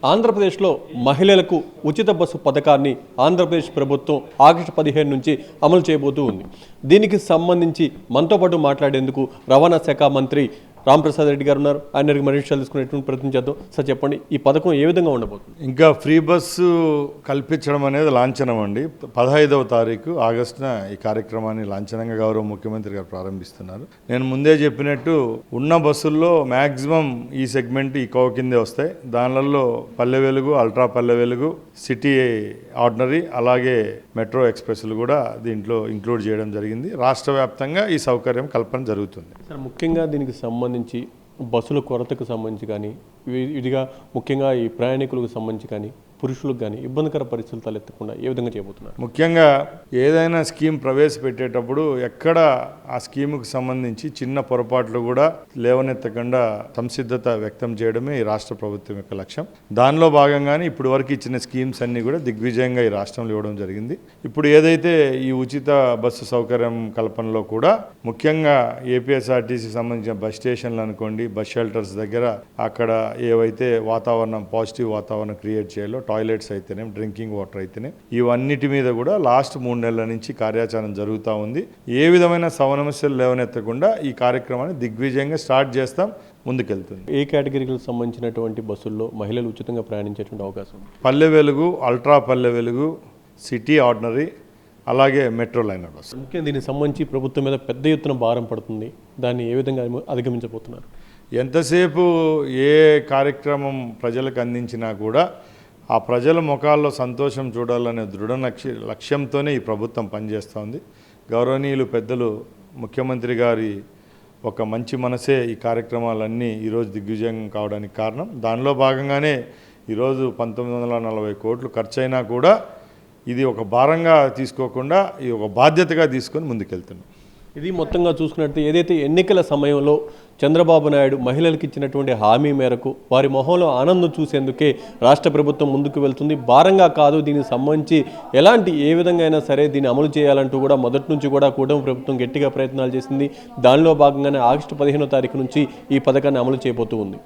ఆంధ్రప్రదేశ్లో మహిళలకు ఉచిత బస్సు పథకాన్ని ఆంధ్రప్రదేశ్ ప్రభుత్వం ఆగస్టు 15 నుంచి అమలు చేయబోతూ ఉంది. దీనికి సంబంధించి మనతో పాటు మాట్లాడేందుకు రవాణా శాఖ మంత్రి రాంప్రసాద్ రెడ్డి గారు ఉన్నారు. ఆయన మరింత విషయాలు తీసుకునేటువంటి ప్రయత్నం చేద్దాం. సార్ చెప్పండి, ఈ పథకం ఏ విధంగా ఉండబోతుంది? ఇంకా ఫ్రీ బస్సు కల్పించడం అనేది లాంఛనం అండి. 15వ తారీఖు ఆగస్టున ఈ కార్యక్రమాన్ని లాంఛనంగా గౌరవ ముఖ్యమంత్రి గారు ప్రారంభిస్తున్నారు. నేను ముందే చెప్పినట్టు ఉన్న బస్సుల్లో మ్యాక్సిమం ఈ సెగ్మెంట్ ఈ కోవ కిందే వస్తాయి. దానిలలో Palle Velugu, ultra Palle Velugu, city ordinary, అలాగే మెట్రో ఎక్స్ప్రెస్లు కూడా దీంట్లో ఇంక్లూడ్ చేయడం జరిగింది. రాష్ట్ర వ్యాప్తంగా ఈ సౌకర్యం కల్పన జరుగుతుంది. సార్, ముఖ్యంగా దీనికి సంబంధించి బస్సుల కొరతకు సంబంధించి కానీ, ఇదిగా ముఖ్యంగా ఈ ప్రయాణికులకు సంబంధించి కానీ, పురుషులకు కానీ ఇబ్బందికర పరిస్థితులు తలెత్తకుండా ఏ విధంగా చేయబోతున్నారు? ముఖ్యంగా ఏదైనా స్కీమ్ ప్రవేశపెట్టేటప్పుడు ఎక్కడ ఆ స్కీముకు సంబంధించి చిన్న పొరపాట్లు కూడా లేవనెత్తకుండా సంసిద్ధత వ్యక్తం చేయడమే ఈ రాష్ట్ర ప్రభుత్వం యొక్క లక్ష్యం. దానిలో భాగంగానే ఇప్పుడు వరకు ఇచ్చిన స్కీమ్స్ అన్ని కూడా దిగ్విజయంగా ఈ రాష్ట్రంలో ఇవ్వడం జరిగింది. ఇప్పుడు ఏదైతే ఈ ఉచిత బస్సు సౌకర్యం కల్పనలో కూడా ముఖ్యంగా ఏపీఎస్ఆర్టీసీ సంబంధించిన బస్ స్టేషన్లు అనుకోండి, బస్ షెల్టర్స్ దగ్గర అక్కడ ఏవైతే వాతావరణం పాజిటివ్ వాతావరణం క్రియేట్ చేయాలో, టాయిలెట్స్ అయితేనే, డ్రింకింగ్ వాటర్ అయితేనే, ఇవన్నిటి మీద కూడా లాస్ట్ 3 నెలల నుంచి కార్యాచరణ జరుగుతూ ఉంది. ఏ విధమైన సమస్యలు లేవనెత్తకుండా ఈ కార్యక్రమాన్ని దిగ్విజయంగా స్టార్ట్ చేస్తాం, ముందుకెళ్తుంది. ఏ కేటగిరీకి సంబంధించినటువంటి బస్సుల్లో మహిళలు ఉచితంగా ప్రయాణించేటువంటి అవకాశం ఉంది? Palle Velugu, ultra Palle Velugu, city ordinary, అలాగే మెట్రో లైనర్ బస్సు. ముఖ్యంగా దీనికి సంబంధించి ప్రభుత్వం మీద పెద్ద ఎత్తున భారం పడుతుంది. దాన్ని ఏ విధంగా అధిగమించబోతున్నారు? ఎంతసేపు ఏ కార్యక్రమం ప్రజలకు అందించినా కూడా ఆ ప్రజల ముఖాల్లో సంతోషం చూడాలనే దృఢ లక్ష్యంతోనే ఈ ప్రభుత్వం పనిచేస్తోంది. గౌరవనీయులు పెద్దలు ముఖ్యమంత్రి గారి ఒక మంచి మనసే ఈ కార్యక్రమాలన్నీ ఈరోజు దిగ్విజయం కావడానికి కారణం. దానిలో భాగంగానే ఈరోజు 1940 కోట్లు ఖర్చు అయినా కూడా ఇది ఒక భారంగా తీసుకోకుండా ఇది ఒక బాధ్యతగా తీసుకొని ముందుకెళ్తున్నాం. ఇది మొత్తంగా చూసుకున్నట్టు ఏదైతే ఎన్నికల సమయంలో చంద్రబాబు నాయుడు మహిళలకు ఇచ్చినటువంటి హామీ మేరకు వారి మొహంలో ఆనందం చూసేందుకే రాష్ట్ర ప్రభుత్వం ముందుకు వెళ్తుంది. భారంగా కాదు, దీనికి సంబంధించి ఏ విధంగా అయినా సరే దీన్ని అమలు చేయాలంటూ కూడా మొదటి నుంచి కూడా కూటమి ప్రభుత్వం గట్టిగా ప్రయత్నాలు చేసింది. దానిలో భాగంగానే ఆగస్టు 15వ తారీఖు నుంచి ఈ పథకాన్ని అమలు చేయబోతూ ఉంది.